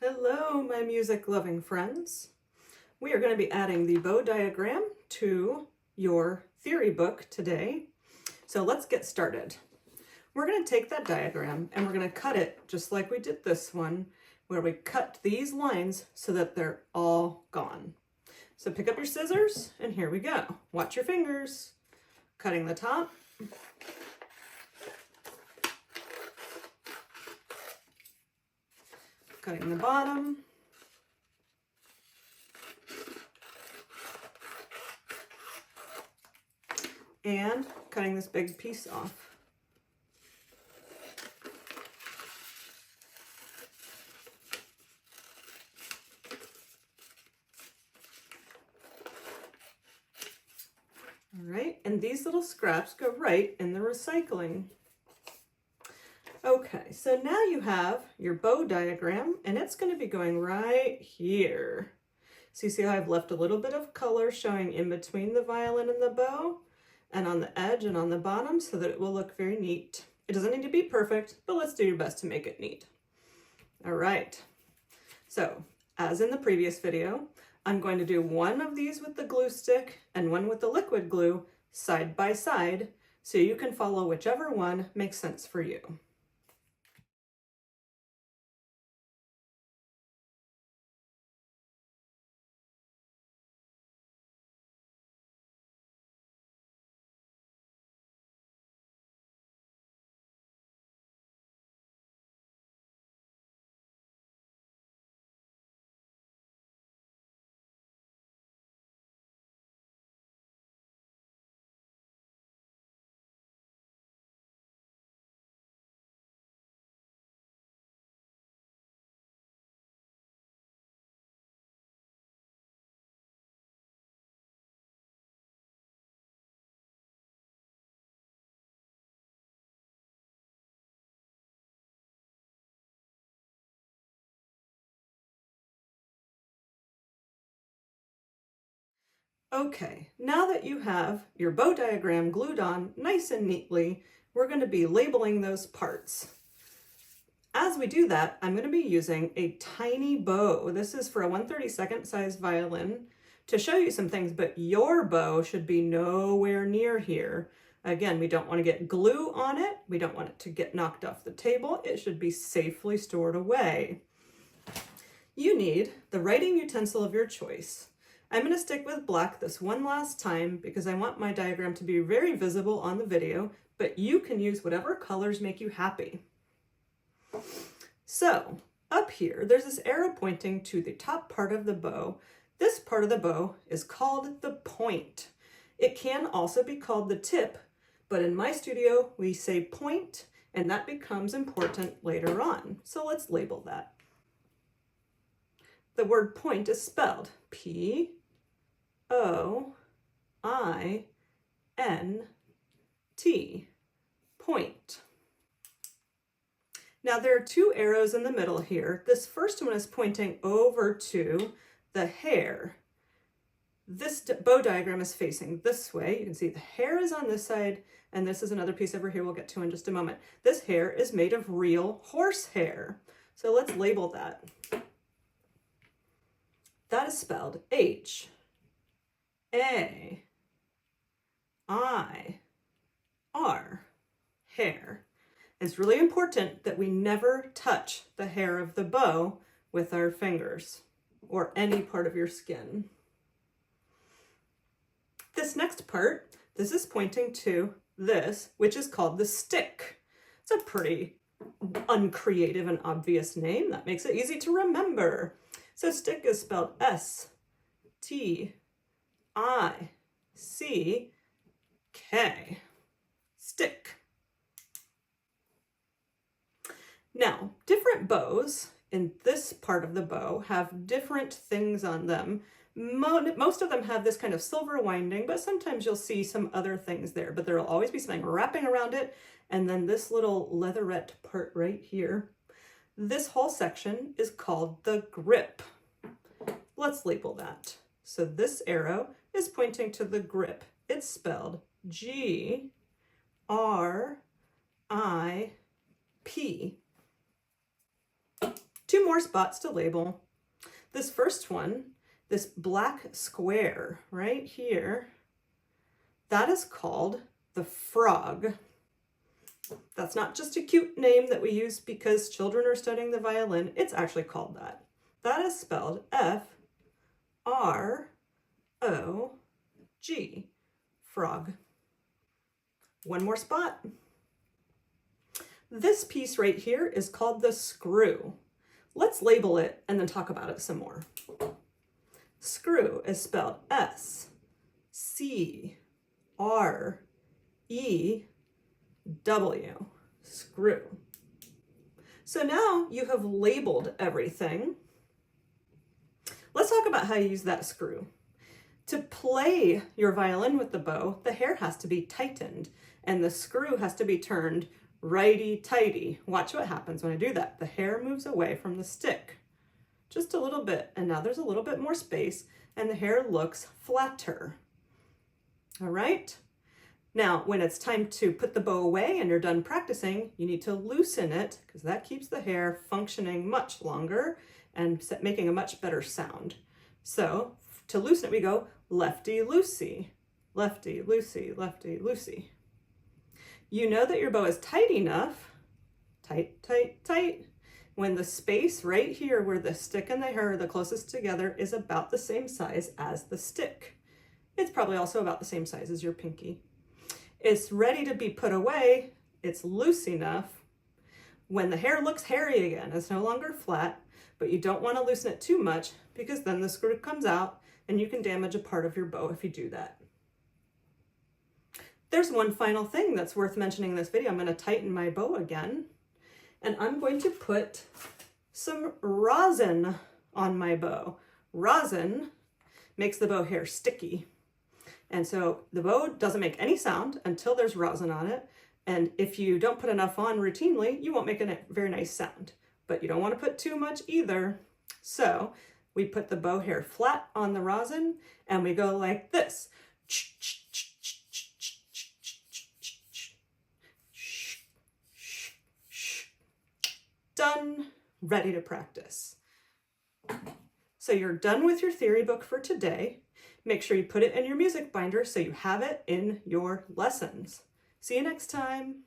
Hello, my music-loving friends. We are going to be adding the bow diagram to your theory book today. So let's get started. We're going to take that diagram and we're going to cut it just like we did this one, where we cut these lines so that they're all gone. So pick up your scissors and here we go. Watch your fingers. Cutting the top. Cutting the bottom. And cutting this big piece off. All right, and these little scraps go right in the recycling. Okay, so now you have your bow diagram and it's going to be going right here. So you see how I've left a little bit of color showing in between the violin and the bow and on the edge and on the bottom so that it will look very neat. It doesn't need to be perfect, but let's do your best to make it neat. All right, so as in the previous video, I'm going to do one of these with the glue stick and one with the liquid glue side by side so you can follow whichever one makes sense for you. Okay, now that you have your bow diagram glued on nice and neatly, we're going to be labeling those parts. As we do that, I'm going to be using a tiny bow. This is for a 1/32 size violin to show you some things, but your bow should be nowhere near here. Again, we don't want to get glue on it. We don't want it to get knocked off the table. It should be safely stored away. You need the writing utensil of your choice. I'm going to stick with black this one last time because I want my diagram to be very visible on the video, but you can use whatever colors make you happy. So up here, there's this arrow pointing to the top part of the bow. This part of the bow is called the point. It can also be called the tip, but in my studio, we say point, and that becomes important later on. So let's label that. The word point is spelled P-O-I-N-T, point. Now there are two arrows in the middle here. This first one is pointing over to the hair. This bow diagram is facing this way. You can see the hair is on this side, and this is another piece over here we'll get to in just a moment. This hair is made of real horse hair. So let's label that. That is spelled H-A-I-R, hair. It's really important that we never touch the hair of the bow with our fingers or any part of your skin. This next part, this is pointing to this, which is called the stick. It's a pretty uncreative and obvious name. That makes it easy to remember. So stick is spelled S-T-I-C-K, stick. Now, different bows in this part of the bow have different things on them. Most of them have this kind of silver winding, but sometimes you'll see some other things there, but there will always be something wrapping around it. And then this little leatherette part right here. This whole section is called the grip. Let's label that. So this arrow is pointing to the grip. It's spelled G-R-I-P. 2 more spots to label. This first one, this black square right here, that is called the frog. That's not just a cute name that we use because children are studying the violin. It's actually called that. That is spelled F-R-O-G, frog. 1 more spot. This piece right here is called the screw. Let's label it and then talk about it some more. Screw is spelled S-C-R-E-W, screw. So now you have labeled everything. Let's talk about how you use that screw. To play your violin with the bow, the hair has to be tightened and the screw has to be turned righty-tighty. Watch what happens when I do that. The hair moves away from the stick just a little bit, and now there's a little bit more space and the hair looks flatter. All right. Now, when it's time to put the bow away and you're done practicing, you need to loosen it because that keeps the hair functioning much longer and making a much better sound. So to loosen it, we go lefty-loosey, lefty-loosey, lefty-loosey. You know that your bow is tight enough, tight, tight, tight, when the space right here where the stick and the hair are the closest together is about the same size as the stick. It's probably also about the same size as your pinky. It's ready to be put away. It's loose enough. When the hair looks hairy again, it's no longer flat, but you don't want to loosen it too much because then the screw comes out and you can damage a part of your bow if you do that. There's one final thing that's worth mentioning in this video. I'm going to tighten my bow again, and I'm going to put some rosin on my bow. Rosin makes the bow hair sticky, and so the bow doesn't make any sound until there's rosin on it, and if you don't put enough on routinely, you won't make a very nice sound, but you don't want to put too much either. So we put the bow hair flat on the rosin, and we go like this. Done, ready to practice. So you're done with your theory book for today. Make sure you put it in your music binder so you have it in your lessons. See you next time.